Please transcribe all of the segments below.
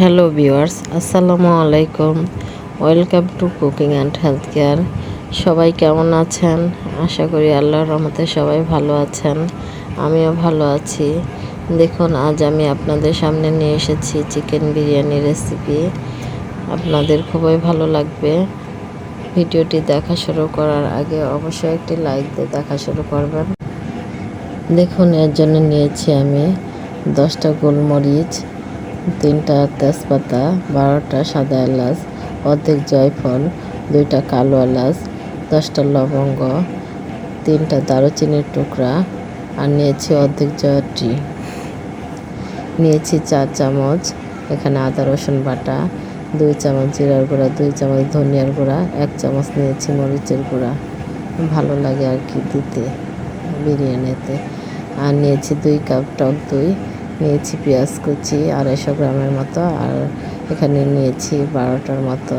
Hello viewers, আসসালামু আলাইকুম। Welcome to cooking and health care. সবাই কেমন আছেন? আশা করি আল্লাহর রহমতে সবাই ভালো আছেন। আমিও ভালো আছি। দেখুন, আজ আমি আপনাদের সামনে নিয়ে এসেছি চিকেন বিরিয়ানি রেসিপি। আপনাদের খুবই ভালো লাগবে। ভিডিওটি দেখা শুরু করার আগে অবশ্যই একটি লাইক দিয়ে দেখা শুরু করবেন। দেখুন, এর জন্য নিয়েছি আমি 10টা গোলমরিচ, 3টা তেজপাতা, 12টা সাদা এলাচ, অর্ধেক জয়ফল, 2টা কালো এলাচ, 10টা লবঙ্গ, 3টা দারুচিনির টুকরা, আর নিয়েছি অর্ধেক জয়ত্রী। নিয়েছি 4 চামচ এখানে আদা রসুন বাটা, 2 চামচ জিরার গুঁড়া, 2 চামচ ধনিয়ার গুঁড়া, 1 চামচ নিয়েছি মরিচের গুঁড়া। ভালো লাগে আর কি দিতে বিরিয়ানিতে। আর নিয়েছি 2 কাপ টক দই, নিয়েছি পেঁয়াজ কুচি 250 গ্রামের মতো, আর এখানে নিয়েছি 12টার মতো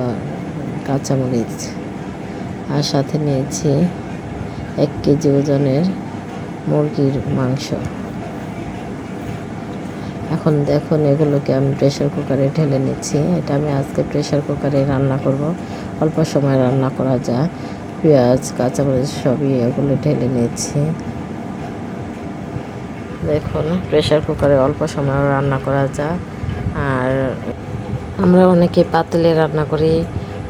কাঁচামরিচ, আর সাথে নিয়েছি 1 কেজি ওজনের মুরগির মাংস। এখন দেখুন, এগুলোকে আমি প্রেশার কুকারে ঢেলে নিচ্ছি। এটা আমি আজকে প্রেশার কুকারে রান্না করব। অল্প সময় রান্না করা যায়। পেঁয়াজ কাঁচামরিচ সবই এগুলো ঢেলে নিচ্ছি। দেখুন, প্রেশার কুকারে অল্প সময় রান্না করা যায়। আর আমরা অনেকে পাতিলে রান্না করি,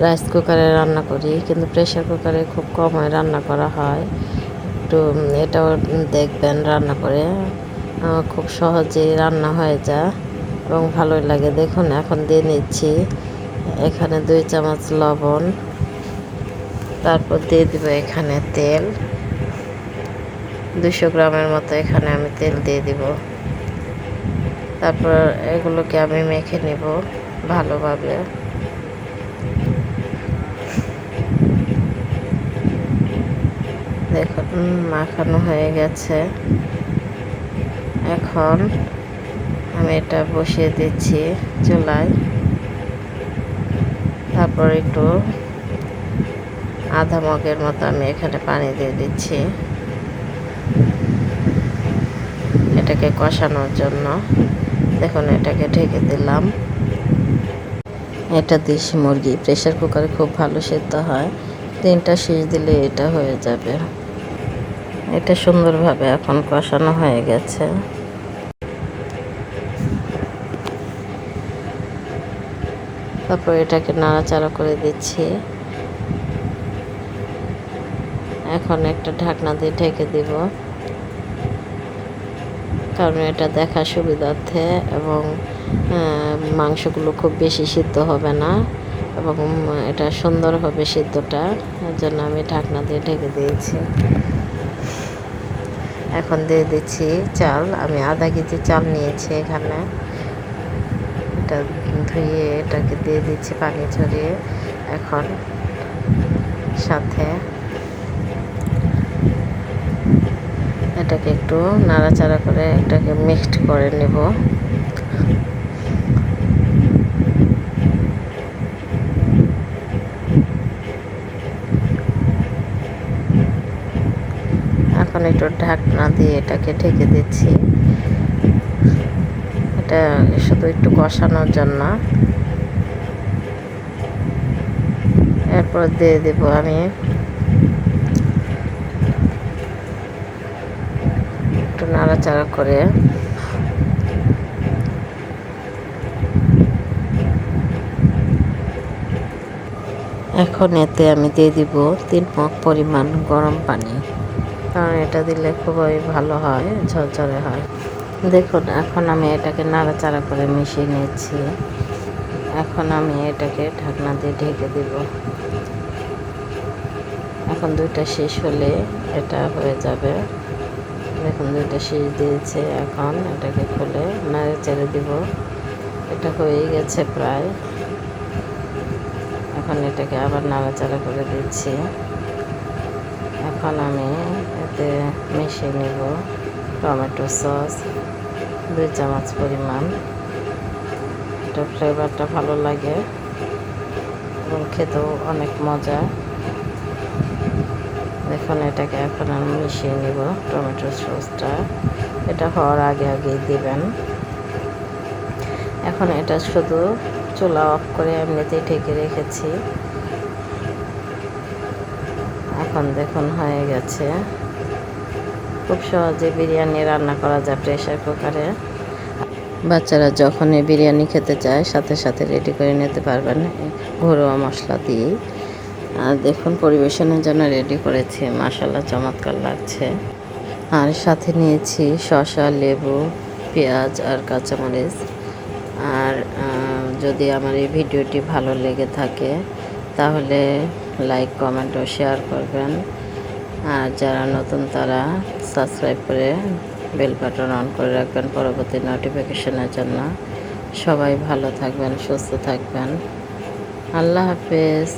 রাইস কুকারে রান্না করি, কিন্তু প্রেশার কুকারে খুব কম রান্না করা হয়। একটু এটাও দেখবেন রান্না করে, খুব সহজেই রান্না হয়ে যায় এবং ভালোই লাগে। দেখুন, এখন দিয়ে নিচ্ছি এখানে 2 চামচ লবণ, তারপর দিয়ে দিব এখানে তেল 200 গ্রামের মতো। এখানে আমি তেল দিয়ে দিব। তারপর এগুলোকে আমি মেখে নেব ভালোভাবে। দেখুন, মাখানো হয়ে গেছে। এখন আমি এটা বসিয়ে দিচ্ছি চুলায়। তারপর একটু আধা মগের মতো আমি এখানে পানি দিয়ে দিচ্ছি এটাকে কষানোর জন্য। দেখুন, এটাকে ঢেকে দিলাম। এটা দেশি মুরগি, প্রেশার কুকারে খুব ভালো সেদ্ধ হয়। 3টা সিজ দিলে এটা হয়ে যাবে। এটা সুন্দরভাবে এখন কষানো হয়ে গেছে। তারপর এটাকে নাড়াচাড়া করে দিচ্ছি। এখন একটা ঢাকনা দিয়ে ঢেকে দিব, কারণ এটা দেখার সুবিধার্থে, এবং মাংসগুলো খুব বেশি সিদ্ধ হবে না এবং এটা সুন্দর হবে সিদ্ধটা। এর জন্য আমি ঢাকনা দিয়ে ঢেকে দিয়েছি। এখন দিয়ে দিচ্ছি চাল। আমি আধা কেজি চাল নিয়েছি এখানে। এটা ধুয়ে এটাকে দিয়ে দিচ্ছি পানি ঝরিয়ে। এখন সাথে এটাকে একটু নাড়াচাড়া করে এটাকে মিক্সড করে নেব। এখন একটু ঢাকনা দিয়ে এটাকে ঢেকে দিচ্ছি। এটা শুধু একটু কষানোর জন্য। এরপর দিয়ে দেব আমি একটু নাড়াচাড়া করে এখন এতে আমি দিয়ে দিব 3 মগ পরিমাণ গরম পানি, কারণ এটা দিলে খুবই ভালো হয়, ঝরঝরে হয়। দেখুন, এখন আমি এটাকে নাড়াচাড়া করে মিশিয়ে নিচ্ছি। এখন আমি এটাকে ঢাকনা দিয়ে ঢেকে দিব। এখন 2টা শেষ হলে এটা হয়ে যাবে। দেখুন, 2টা শেষ দিয়েছে। এখন এটাকে খুলে নাড়াচাড়া দিব। এটা হয়ে গেছে প্রায়। এখন এটাকে আবার নাড়াচাড়া করে দিচ্ছি। এখন আমি এতে মিশিয়ে নেব টমেটো সস 2 চামচ পরিমাণ। এটা ফ্লেভারটা ভালো লাগে এবং খেতেও অনেক মজা। দেখুন, এটাকে এখন আমি মিশিয়ে নেব টমেটো সসটা। এটা হওয়ার আগে আগেই দিবেন। এখন এটা শুধু চুলা অফ করে এমনিতেই ঢেকে রেখেছি। এখন দেখুন হয়ে গেছে। খুব সহজে বিরিয়ানি রান্না করা যায় প্রেসার কুকারে। বাচ্চারা যখনই বিরিয়ানি খেতে চায় সাথে সাথে রেডি করে নিতে পারবেন ঘরোয়া মশলা দিয়েই। আর দেখুন পরিবেশনের জন্য রেডি করেছি, মাশাআল্লাহ চমৎকার লাগছে। আর সাথে নিয়েছি শসা, লেবু, পেঁয়াজ আর কাঁচামরিচ। আর যদি আমার এই ভিডিওটি ভালো লেগে থাকে তাহলে লাইক, কমেন্ট ও শেয়ার করবেন। আর যারা নতুন তারা সাবস্ক্রাইব করে বেল বাটন অন করে রাখবেন পরবর্তী নোটিফিকেশনের জন্য। সবাই ভালো থাকবেন, সুস্থ থাকবেন। আল্লাহ হাফেজ।